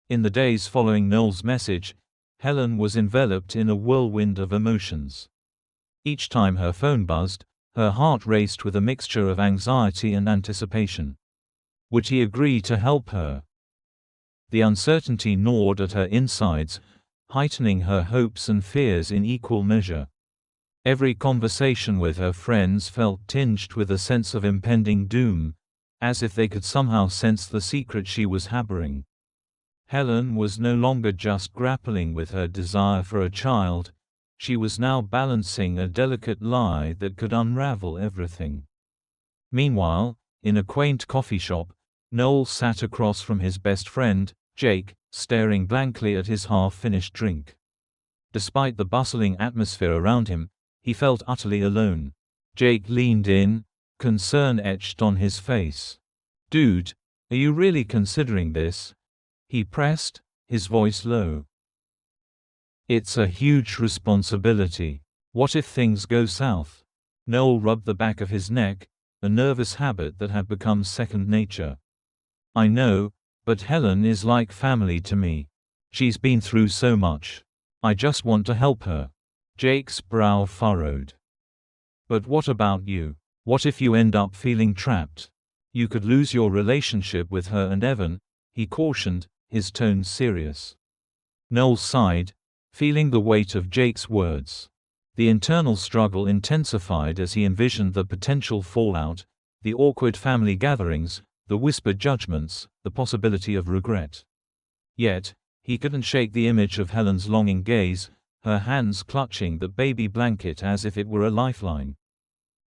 In the days following Noel's message, Helen was enveloped in a whirlwind of emotions. Each time her phone buzzed, her heart raced with a mixture of anxiety and anticipation. Would he agree to help her? The uncertainty gnawed at her insides, heightening her hopes and fears in equal measure. Every conversation with her friends felt tinged with a sense of impending doom, as if they could somehow sense the secret she was harboring. Helen was no longer just grappling with her desire for a child, she was now balancing a delicate lie that could unravel everything. Meanwhile, in a quaint coffee shop, Noel sat across from his best friend, Jake, staring blankly at his half-finished drink. Despite the bustling atmosphere around him, he felt utterly alone. Jake leaned in, concern etched on his face. "Dude, are you really considering this?" he pressed, his voice low. "It's a huge responsibility. What if things go south?" Noel rubbed the back of his neck, a nervous habit that had become second nature. "I know, but Helen is like family to me. She's been through so much. I just want to help her." Jake's brow furrowed. "But what about you? What if you end up feeling trapped? You could lose your relationship with her and Evan," he cautioned, his tone serious. Noel sighed, feeling the weight of Jake's words. The internal struggle intensified as he envisioned the potential fallout, the awkward family gatherings, the whispered judgments, the possibility of regret. Yet, he couldn't shake the image of Helen's longing gaze, her hands clutching the baby blanket as if it were a lifeline.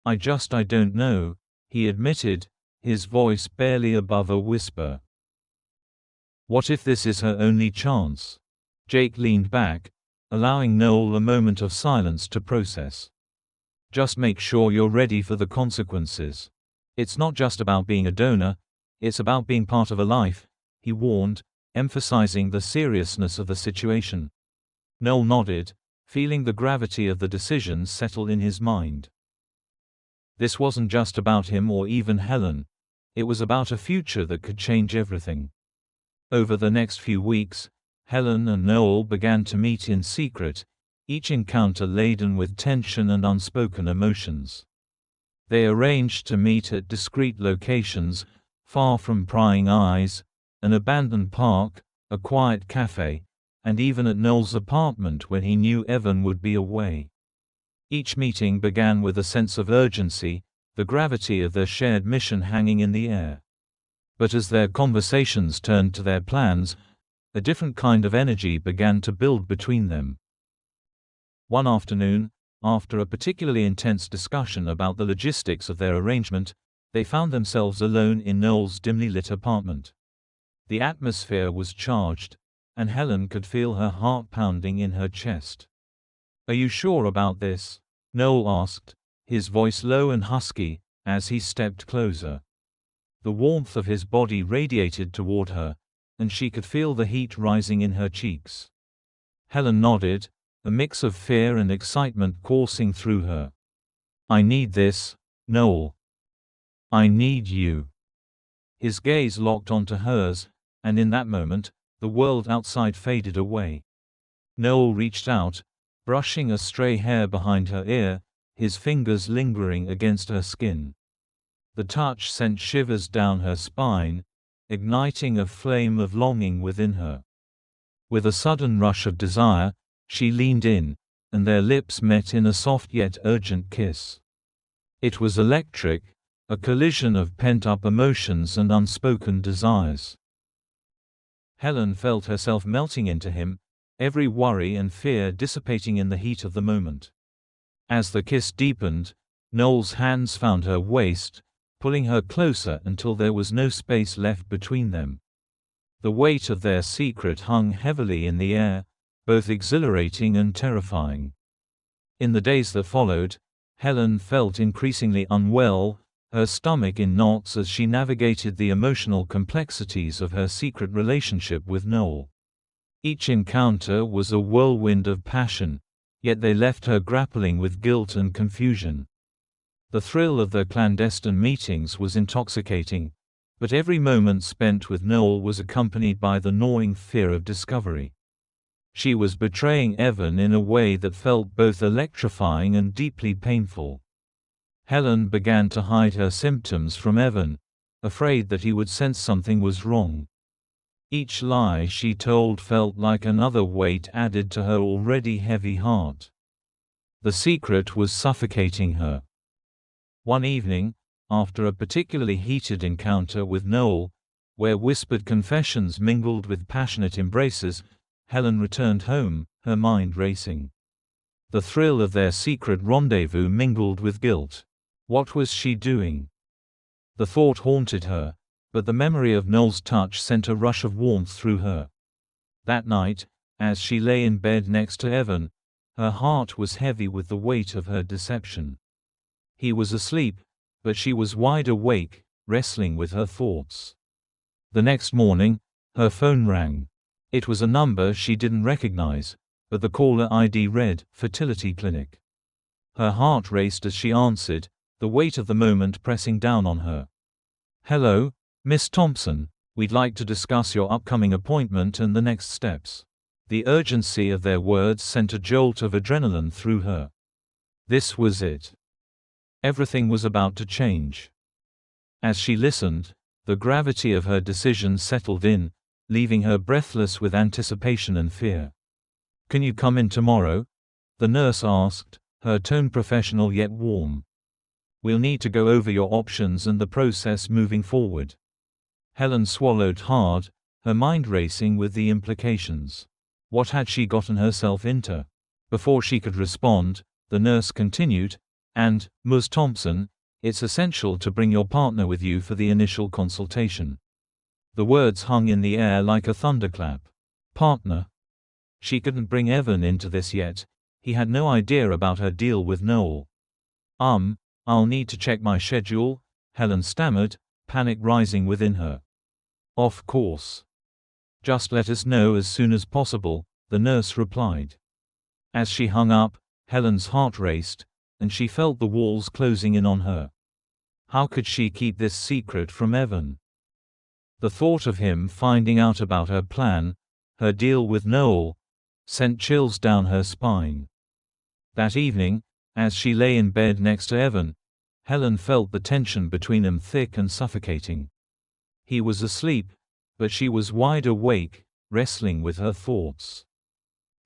I don't know," he admitted, his voice barely above a whisper. "What if this is her only chance?" Jake leaned back, allowing Noel a moment of silence to process. "Just make sure you're ready for the consequences. It's not just about being a donor, it's about being part of a life," he warned, emphasizing the seriousness of the situation. Noel nodded, feeling the gravity of the decision settle in his mind. This wasn't just about him or even Helen. It was about a future that could change everything. Over the next few weeks, Helen and Noel began to meet in secret, each encounter laden with tension and unspoken emotions. They arranged to meet at discreet locations, far from prying eyes, an abandoned park, a quiet cafe, and even at Noel's apartment when he knew Evan would be away. Each meeting began with a sense of urgency, the gravity of their shared mission hanging in the air. But as their conversations turned to their plans, a different kind of energy began to build between them. One afternoon, after a particularly intense discussion about the logistics of their arrangement, they found themselves alone in Noel's dimly lit apartment. The atmosphere was charged, and Helen could feel her heart pounding in her chest. "Are you sure about this?" Noel asked, his voice low and husky, as he stepped closer. The warmth of his body radiated toward her, and she could feel the heat rising in her cheeks. Helen nodded, a mix of fear and excitement coursing through her. "I need this, Noel. I need you." His gaze locked onto hers, and in that moment, the world outside faded away. Noel reached out, brushing a stray hair behind her ear, his fingers lingering against her skin. The touch sent shivers down her spine, igniting a flame of longing within her. With a sudden rush of desire, she leaned in, and their lips met in a soft yet urgent kiss. It was electric, a collision of pent-up emotions and unspoken desires. Helen felt herself melting into him, every worry and fear dissipating in the heat of the moment. As the kiss deepened, Noel's hands found her waist, pulling her closer until there was no space left between them. The weight of their secret hung heavily in the air, both exhilarating and terrifying. In the days that followed, Helen felt increasingly unwell, her stomach in knots as she navigated the emotional complexities of her secret relationship with Noel. Each encounter was a whirlwind of passion, yet they left her grappling with guilt and confusion. The thrill of their clandestine meetings was intoxicating, But every moment spent with Noel was accompanied by the gnawing fear of discovery. She was betraying Evan in a way that felt both electrifying and deeply painful. Helen began to hide her symptoms from Evan, afraid that he would sense something was wrong. Each lie she told felt like another weight added to her already heavy heart. The secret was suffocating her. One evening, after a particularly heated encounter with Noel, where whispered confessions mingled with passionate embraces, Helen returned home, her mind racing. The thrill of their secret rendezvous mingled with guilt. What was she doing? The thought haunted her, but the memory of Noel's touch sent a rush of warmth through her. That night, as she lay in bed next to Evan, her heart was heavy with the weight of her deception. He was asleep, but she was wide awake, wrestling with her thoughts. The next morning, her phone rang. It was a number she didn't recognize, but the caller ID read, "Fertility Clinic." Her heart raced as she answered, the weight of the moment pressing down on her. "Hello, Miss Thompson. We'd like to discuss your upcoming appointment and the next steps." The urgency of their words sent a jolt of adrenaline through her. This was it. Everything was about to change. As she listened, the gravity of her decision settled in, leaving her breathless with anticipation and fear. "Can you come in tomorrow?" the nurse asked, her tone professional yet warm. "We'll need to go over your options and the process moving forward." Helen swallowed hard, her mind racing with the implications. What had she gotten herself into? Before she could respond, the nurse continued, "And, Ms. Thompson, it's essential to bring your partner with you for the initial consultation." The words hung in the air like a thunderclap. Partner? She couldn't bring Evan into this yet. He had no idea about her deal with Noel. I'll need to check my schedule," Helen stammered, panic rising within her. "Of course. Just let us know as soon as possible," the nurse replied. As she hung up, Helen's heart raced, and she felt the walls closing in on her. How could she keep this secret from Evan? The thought of him finding out about her plan, her deal with Noel, sent chills down her spine. That evening, as she lay in bed next to Evan, Helen felt the tension between them thick and suffocating. He was asleep, but she was wide awake, wrestling with her thoughts.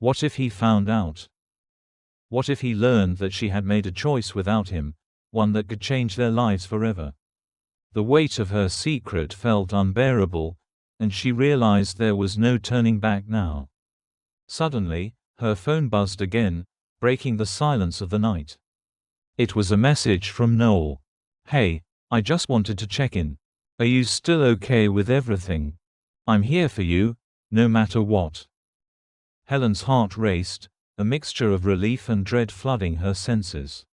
What if he found out? What if he learned that she had made a choice without him, one that could change their lives forever? The weight of her secret felt unbearable, and she realized there was no turning back now. Suddenly, her phone buzzed again, breaking the silence of the night. It was a message from Noel. "Hey, I just wanted to check in. Are you still okay with everything? I'm here for you, no matter what." Helen's heart raced, a mixture of relief and dread flooding her senses.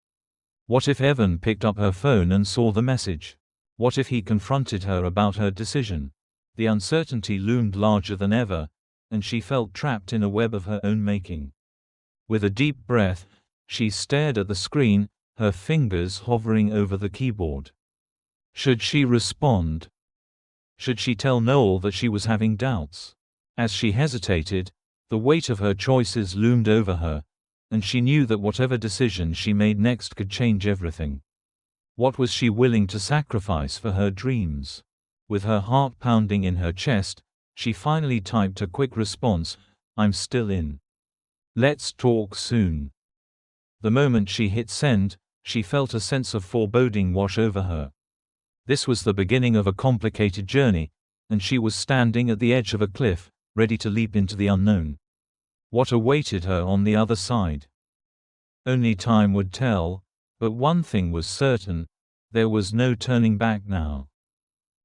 What if Evan picked up her phone and saw the message? What if he confronted her about her decision? The uncertainty loomed larger than ever, and she felt trapped in a web of her own making. With a deep breath, she stared at the screen, her fingers hovering over the keyboard. Should she respond? Should she tell Noel that she was having doubts? As she hesitated, the weight of her choices loomed over her, and she knew that whatever decision she made next could change everything. What was she willing to sacrifice for her dreams? With her heart pounding in her chest, she finally typed a quick response, "I'm still in. Let's talk soon." The moment she hit send, she felt a sense of foreboding wash over her. This was the beginning of a complicated journey, and she was standing at the edge of a cliff, ready to leap into the unknown. What awaited her on the other side? Only time would tell, but one thing was certain: there was no turning back now.